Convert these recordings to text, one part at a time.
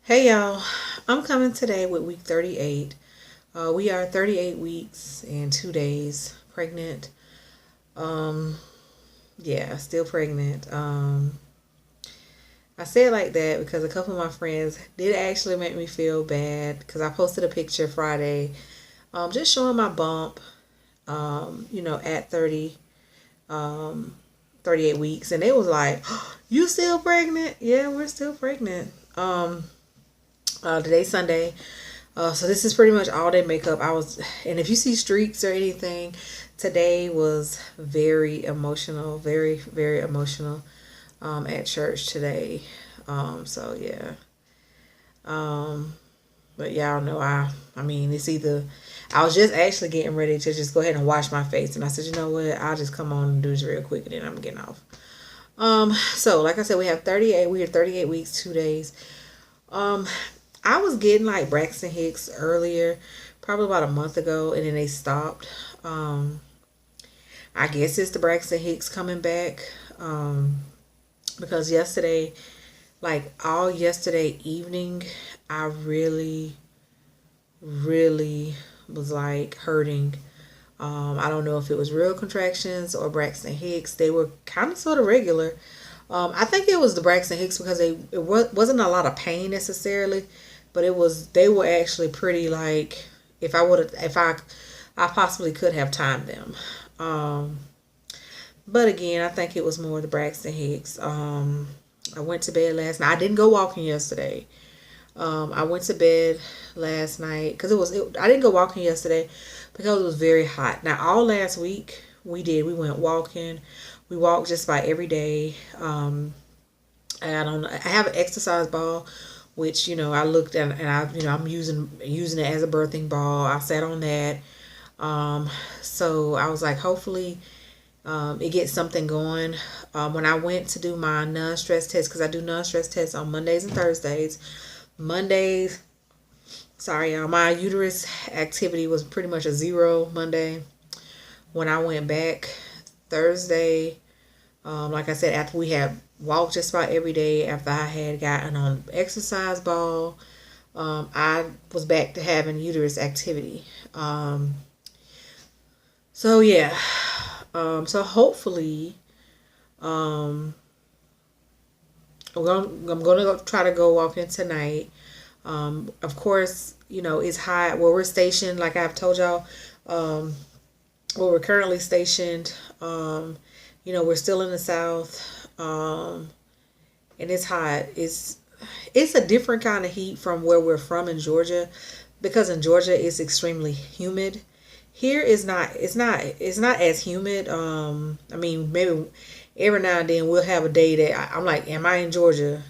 Hey y'all, I'm coming today with week 38. We are 38 weeks and 2 days pregnant. Um, yeah, still pregnant. I say it like that because a couple of my friends did actually make me feel bad because I posted a picture Friday, just showing my bump, at um, 38 weeks. And they was like, "Oh, you still pregnant?" Yeah, we're still pregnant. Today's Sunday. So this is pretty much all day makeup. And if you see streaks or anything, today was very emotional, very, very emotional, at church today. So yeah. Um, but y'all know I mean, it's either, I was just actually getting ready to just go ahead and wash my face. And I said, you know what? I'll just come on and do this real quick and then I'm getting off. So like I said, we are 38 weeks, 2 days. Um, I was getting like Braxton Hicks earlier, probably about a month ago, and then they stopped. Um, I guess it's the Braxton Hicks coming back. Because yesterday, like all yesterday evening, I really, really was like hurting. I don't know if it was real contractions or Braxton Hicks. They were kind of sort of regular. I think it was the Braxton Hicks because wasn't a lot of pain necessarily, but they were actually pretty like if I possibly could have timed them. Um, but again, I think it was more the Braxton Hicks. I went to bed last night. I didn't go walking yesterday. I went to bed last night because I didn't go walking yesterday because it was very hot. Now all last week we went walking. We walked just about every day. I have an exercise ball, which I looked at and I'm using it as a birthing ball. I sat on that. Um, so I was like, hopefully, it gets something going. When I went to do my non-stress test, because I do non-stress tests on Mondays and Thursdays. Mondays, sorry, y'all, my uterus activity was pretty much a zero Monday. When I went back Thursday, like I said, after we had walked just about every day, after I had gotten on exercise ball, I was back to having uterus activity. So yeah, so hopefully, um, I'm gonna try to go walking tonight. Of course, it's hot where we're stationed. Like I've told y'all, um, where we're currently stationed. We're still in the South, and it's hot. It's a different kind of heat from where we're from in Georgia, because in Georgia it's extremely humid. Here is not. It's not as humid. I mean, maybe every now and then we'll have a day that I'm like, am I in Georgia?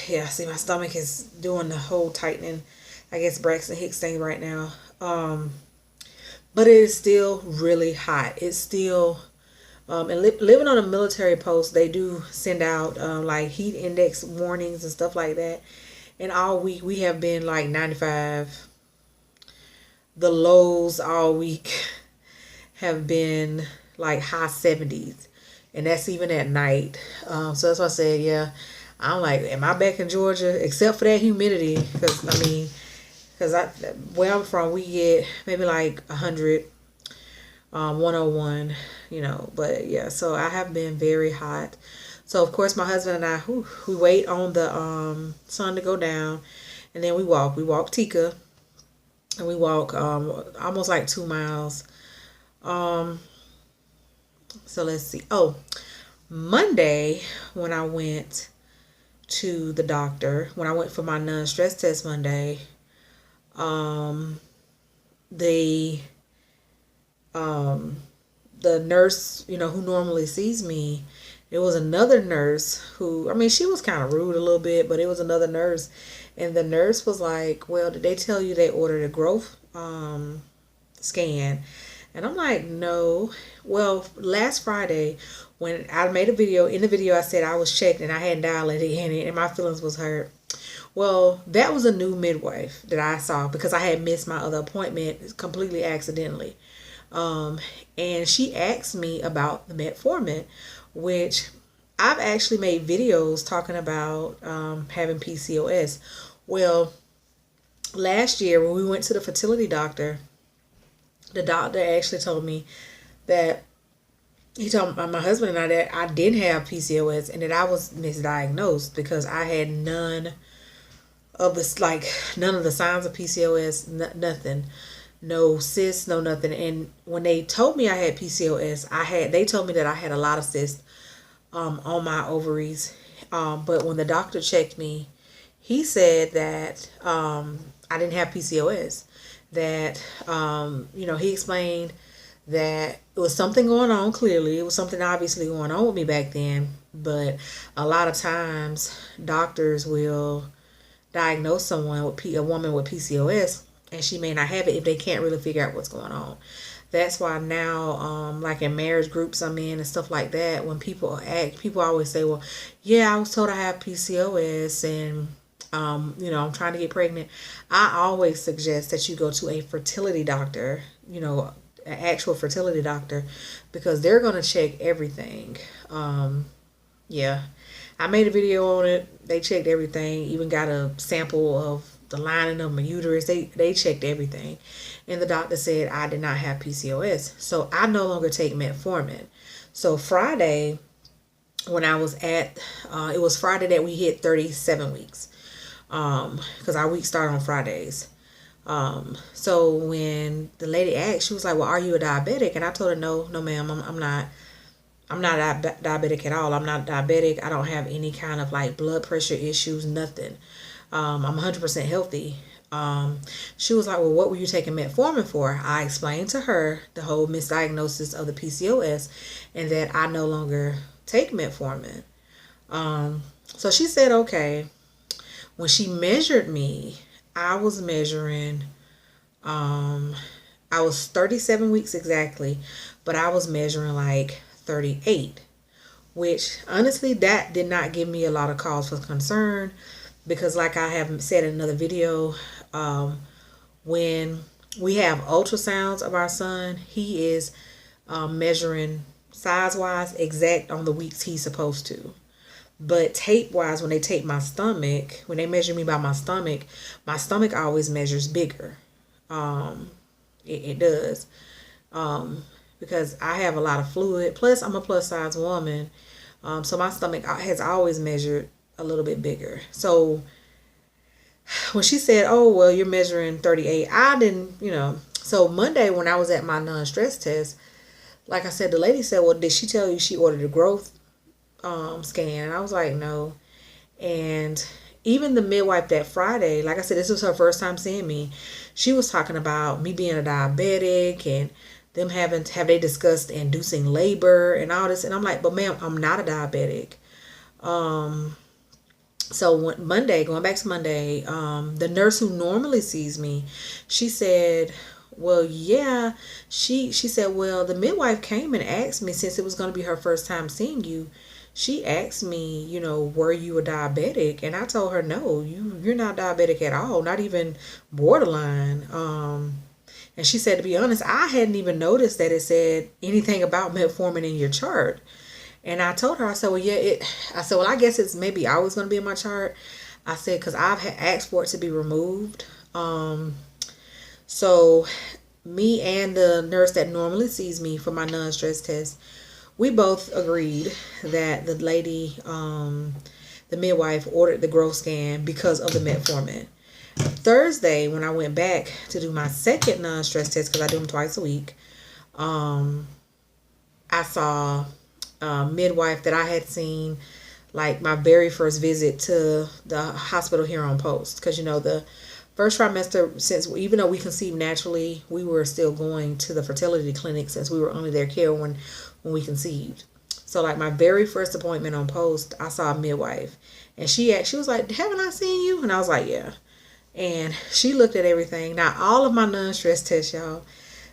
Yeah. See, my stomach is doing the whole tightening. I guess Braxton Hicks thing right now. But it is still really hot. It's still and living on a military post, they do send out like heat index warnings and stuff like that. And all week we have been like 95. The lows all week have been like high 70s, and that's even at night. So that's why I said, yeah, I'm like, am I back in Georgia? Except for that humidity, because I mean, because where I'm from, we get maybe like 100, 101, But yeah, so I have been very hot. So of course, my husband and I, we wait on the sun to go down, and then we walk. We walk Tika, and we walk almost like 2 miles. Um, so let's see. Oh, Monday when I went to the doctor, when I went for my non-stress test Monday, um, the um, the nurse, who normally sees me, it was another nurse who, I mean, she was kind of rude a little bit, but it was another nurse, and the nurse was like, "Well, did they tell you they ordered a growth scan?" And I'm like, "No." Well, last Friday, when I made a video, in the video I said I was checked and I hadn't dilated in it, and my feelings was hurt. Well, that was a new midwife that I saw because I had missed my other appointment completely accidentally. Um, and she asked me about the metformin, which I've actually made videos talking about having PCOS. Well, last year when we went to the fertility doctor, the doctor actually told me that he told my husband and I that I didn't have PCOS and that I was misdiagnosed because I had none of the none of the signs of PCOS, nothing, no cysts, no nothing. And when they told me I had PCOS, they told me that I had a lot of cysts on my ovaries. But when the doctor checked me, he said that I didn't have PCOS. That he explained that it was something going on. Clearly, it was something obviously going on with me back then. But a lot of times, doctors will diagnose someone with a woman with PCOS, and she may not have it if they can't really figure out what's going on. That's why now, like in marriage groups I'm in and stuff like that, when people always say, well, yeah, I was told I have PCOS and, I'm trying to get pregnant. I always suggest that you go to a fertility doctor, an actual fertility doctor, because they're going to check everything. Yeah, I made a video on it. They checked everything, even got a sample of the lining of my uterus. They checked everything. And the doctor said I did not have PCOS. So I no longer take metformin. So Friday, when I was it was Friday that we hit 37 weeks. Because our weeks start on Fridays. So when the lady asked, she was like, well, are you a diabetic? And I told her, no, ma'am, I'm not. I'm not diabetic at all. I'm not diabetic. I don't have any kind of like blood pressure issues, nothing. I'm 100% healthy. She was like, well, what were you taking metformin for? I explained to her the whole misdiagnosis of the PCOS and that I no longer take metformin. So she said, okay. When she measured me, I was measuring, I was 37 weeks exactly, but I was measuring like 38, which honestly, that did not give me a lot of cause for concern because like I have said in another video, when we have ultrasounds of our son, he is measuring size-wise exact on the weeks he's supposed to. But tape-wise, when they tape my stomach, when they measure me by my stomach always measures bigger. It does. Because I have a lot of fluid. Plus, I'm a plus-size woman. So my stomach has always measured a little bit bigger. So when she said, oh, well, you're measuring 38, I didn't, So Monday when I was at my non-stress test, like I said, the lady said, well, did she tell you she ordered a growth scan? And I was like, no. And even the midwife that Friday, like I said, this was her first time seeing me. She was talking about me being a diabetic and them have they discussed inducing labor and all this. And I'm like, but ma'am, I'm not a diabetic. So Monday, going back to Monday, the nurse who normally sees me, she said, well, yeah, she said, well, the midwife came and asked me, since it was going to be her first time seeing you, she asked me, were you a diabetic? And I told her, no, you're not diabetic at all, not even borderline. And she said, to be honest, I hadn't even noticed that it said anything about metformin in your chart. And I told her, I said, well, yeah, well, I guess it's maybe always going to be in my chart. I said, because I've asked for it to be removed. So me and the nurse that normally sees me for my non-stress test, we both agreed that the lady, the midwife, ordered the growth scan because of the metformin. Thursday, when I went back to do my second non-stress test, because I do them twice a week, I saw a midwife that I had seen like my very first visit to the hospital here on Post. Because, the first trimester, since even though we conceived naturally, we were still going to the fertility clinic since we were under their care when we conceived. So like my very first appointment on Post, I saw a midwife. And she was like, haven't I seen you? And I was like, yeah. And she looked at everything. Now, all of my non-stress tests, y'all,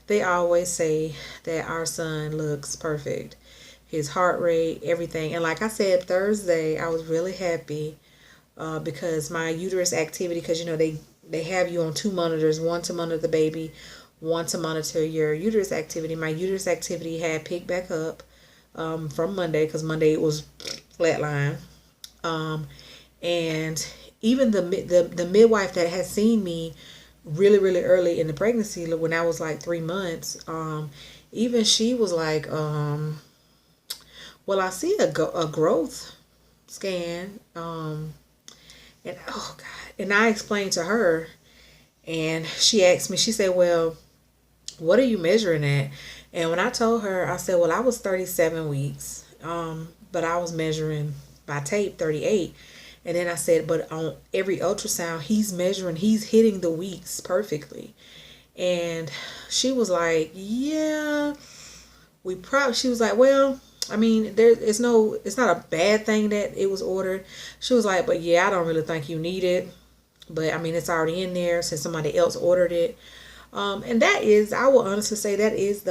they always say that our son looks perfect. His heart rate, everything. And like I said, Thursday, I was really happy because my uterus activity, because, they have you on 2 monitors, one to monitor the baby, one to monitor your uterus activity. My uterus activity had picked back up from Monday, because Monday it was flatline. Um, and even the midwife that had seen me really really early in the pregnancy when I was like 3 months, even she was like, well, I see a growth scan, and oh god, and I explained to her, and she asked me, she said, well, what are you measuring at? And when I told her, I said, well, I was 37 weeks, but I was measuring by tape 38. And then I said, but on every ultrasound, he's hitting the weeks perfectly. And she was like, yeah, she was like, well, I mean, it's not a bad thing that it was ordered. She was like, but yeah, I don't really think you need it. But I mean, it's already in there since somebody else ordered it. And that is, I will honestly say, that is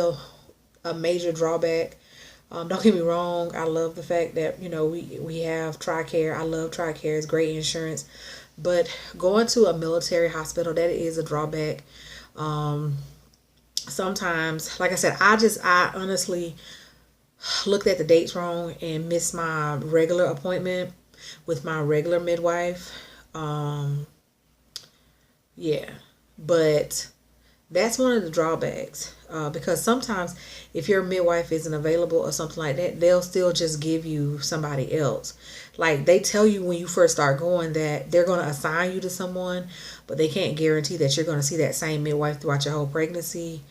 a major drawback. Don't get me wrong. I love the fact that, we have TRICARE. I love TRICARE. It's great insurance. But going to a military hospital, that is a drawback. Sometimes, like I said, I honestly looked at the dates wrong and missed my regular appointment with my regular midwife. Yeah, but that's one of the drawbacks, because sometimes if your midwife isn't available or something like that, they'll still just give you somebody else. Like, they tell you when you first start going that they're going to assign you to someone, but they can't guarantee that you're going to see that same midwife throughout your whole pregnancy,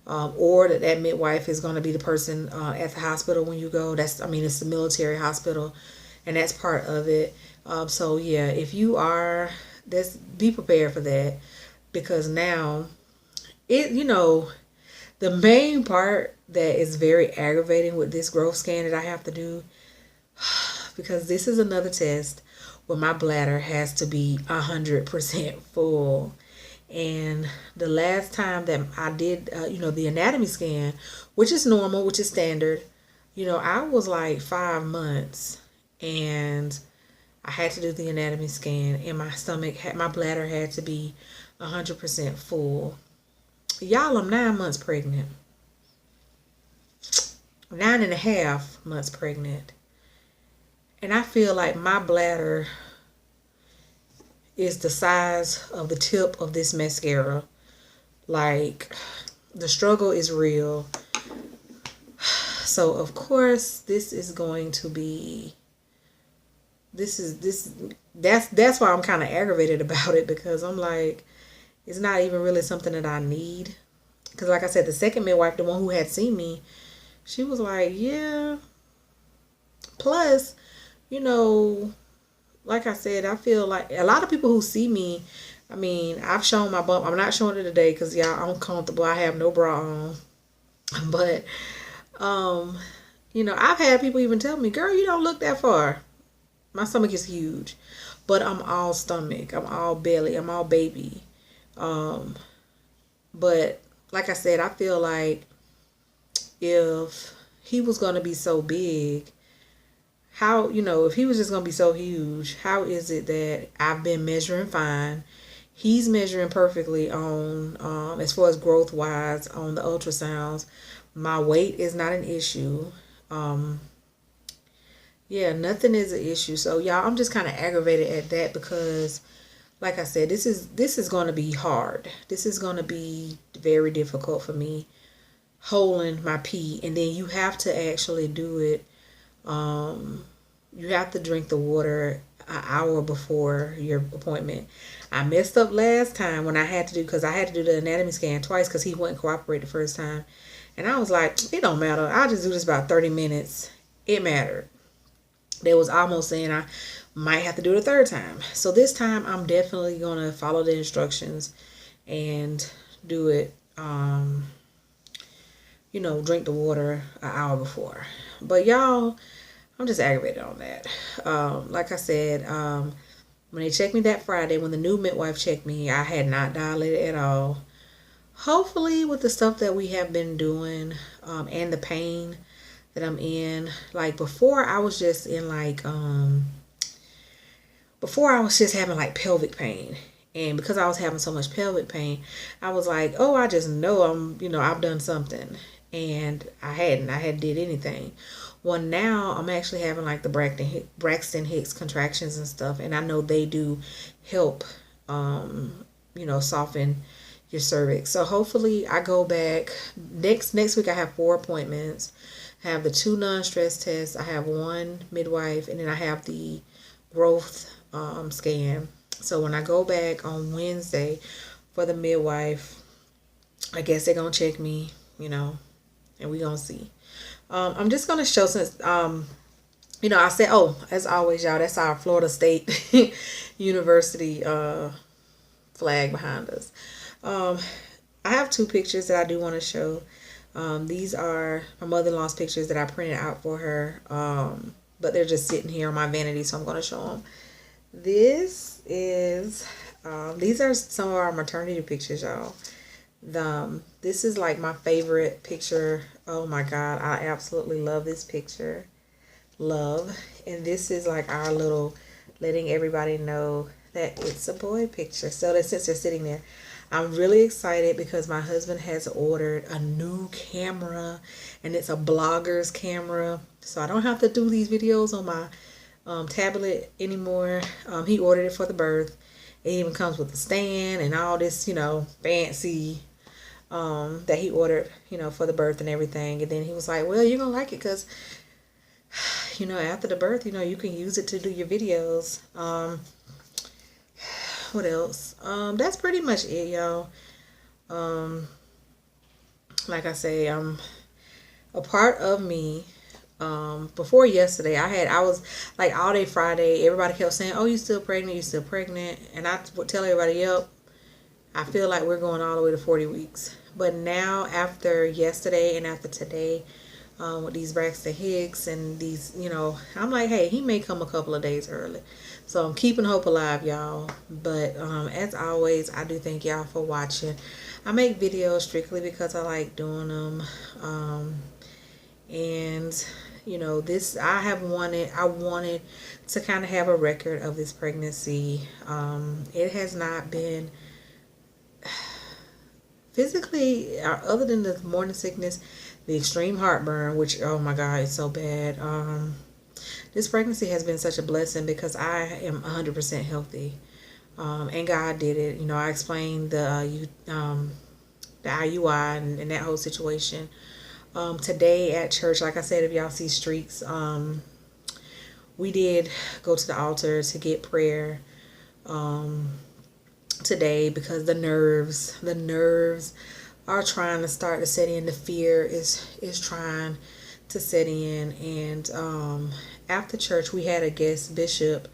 or that midwife is going to be the person at the hospital when you go. It's the military hospital, and that's part of it. So yeah, if you are, be prepared for that, because now the main part that is very aggravating with this growth scan that I have to do, because this is another test where my bladder has to be 100% full. And the last time that I did, the anatomy scan, which is normal, which is standard, I was like 5 months, and I had to do the anatomy scan, and my bladder had to be 100% full. Y'all, I'm 9 months pregnant. 9.5 months pregnant. And I feel like my bladder is the size of the tip of this mascara. Like, the struggle is real. So of course this is going to be that's why I'm kind of aggravated about it, because I'm like, it's not even really something that I need. Because like I said, the second midwife, the one who had seen me, she was like, yeah. Plus, like I said, I feel like a lot of people who see me, I've shown my bump. I'm not showing it today because, y'all, I'm comfortable. I have no bra on. But, I've had people even tell me, girl, you don't look that far. My stomach is huge. But I'm all stomach. I'm all belly. I'm all baby. But like I said, I feel like if he was going to be so big, how, if he was just going to be so huge, how is it that I've been measuring fine, he's measuring perfectly on, as far as growth wise, on the ultrasounds, my weight is not an issue. Yeah, nothing is an issue. So y'all, I'm just kind of aggravated at that, because like I said, this is going to be hard. This is going to be very difficult for me, holding my pee. And then you have to actually do it. You have to drink the water an hour before your appointment. I messed up last time when I had to do, because I had to do the anatomy scan twice because he wouldn't cooperate the first time. And I was like, it don't matter. I'll just do this about 30 minutes. It mattered. They was almost saying I might have to do it a third time. So this time I'm definitely going to follow the instructions and do it, drink the water an hour before. But y'all, I'm just aggravated on that. Like I said, when they checked me that Friday, when the new midwife checked me, I had not dilated at all. Hopefully with the stuff that we have been doing, and the pain that I'm in, like before I was just in before I was just having like pelvic pain. And because I was having so much pelvic pain, I was like, oh, I just know I've done something. and I hadn't did anything. Well, now I'm actually having like the Braxton Hicks contractions and stuff, and I know they do help, soften your cervix. So hopefully I go back next week. I have 4 appointments. I have the 2 non-stress tests. I have 1 midwife, and then I have the growth scan. So when I go back on Wednesday for the midwife, I guess they're gonna check me, and we gonna see. I'm just gonna show since I said, oh, as always, y'all, that's our Florida State University flag behind us. I have 2 pictures that I do want to show. These are my mother-in-law's pictures that I printed out for her, but they're just sitting here on my vanity, so I'm going to show them. These are some of our maternity pictures, y'all. This is like my favorite picture. Oh my God, I absolutely love this picture. Love. And this is like our little letting everybody know that it's a boy picture. So that since they're sitting there, I'm really excited because my husband has ordered a new camera, and it's a blogger's camera. So I don't have to do these videos on my tablet anymore. He ordered it for the birth. It even comes with a stand and all this, fancy that he ordered, for the birth and everything. And then he was like, well, you're going to like it because, after the birth, you can use it to do your videos. What else? That's pretty much it, y'all. Like I say, a part of me, before yesterday, I was like all day Friday, everybody kept saying, oh, you still pregnant, you still pregnant. And I would tell everybody, yep, I feel like we're going all the way to 40 weeks. But now after yesterday and after today, with these Braxton Hicks and these, I'm like, hey, he may come a couple of days early. So I'm keeping hope alive, y'all. But as always, I do thank y'all for watching. I make videos strictly because I like doing them. And I wanted to kind of have a record of this pregnancy. It has not been physically, other than the morning sickness, the extreme heartburn, which, oh my God, it's so bad. This pregnancy has been such a blessing because I am 100% healthy. And God did it. I explained the IUI and that whole situation. Today at church, like I said, if y'all see streaks, we did go to the altar to get prayer today because the nerves are trying to start to set in. The fear is trying to set in. And after church, we had a guest bishop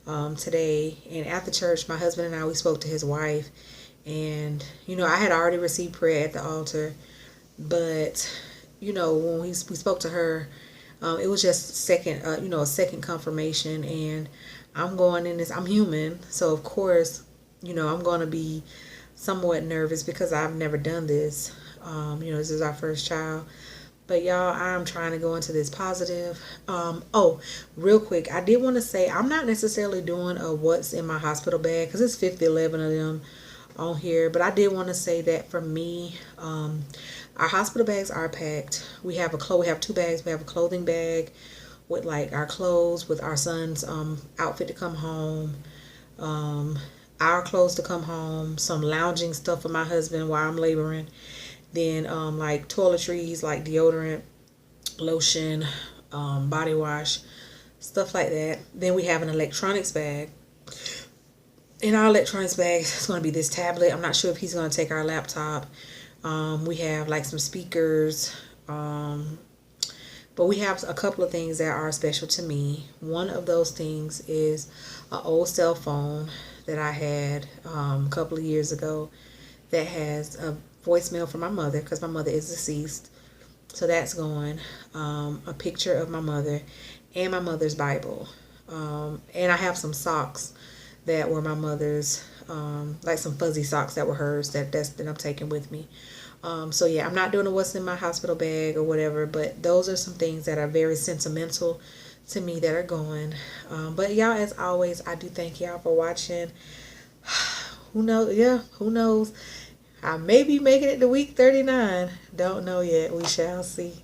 today. And after church, my husband and I, we spoke to his wife. And, I had already received prayer at the altar. But, when we spoke to her, it was just a second confirmation. And I'm going in this, I'm human. So, of course, I'm going to be somewhat nervous because I've never done this. This is our first child. But y'all, I'm trying to go into this positive. Oh, real quick, I did want to say I'm not necessarily doing a what's in my hospital bag because it's 11 of them on here. But I did want to say that for me, our hospital bags are packed. We have 2 bags. We have a clothing bag with like our clothes, with our son's outfit to come home, our clothes to come home, some lounging stuff for my husband while I'm laboring. Then like toiletries, like deodorant, lotion, body wash, stuff like that. Then we have an electronics bag. In our electronics bag, it's going to be this tablet. I'm not sure if he's going to take our laptop. We have like some speakers. But we have a couple of things that are special to me. One of those things is an old cell phone that I had a couple of years ago that has a voicemail from my mother because my mother is deceased. So that's going. A picture of my mother and my mother's Bible. And I have some socks that were my mother's, like some fuzzy socks that were hers that I'm taking with me. So yeah, I'm not doing a what's in my hospital bag or whatever, but those are some things that are very sentimental to me that are going. But y'all, as always, I do thank y'all for watching. Who knows? Yeah, who knows? I may be making it to week 39. Don't know yet. We shall see.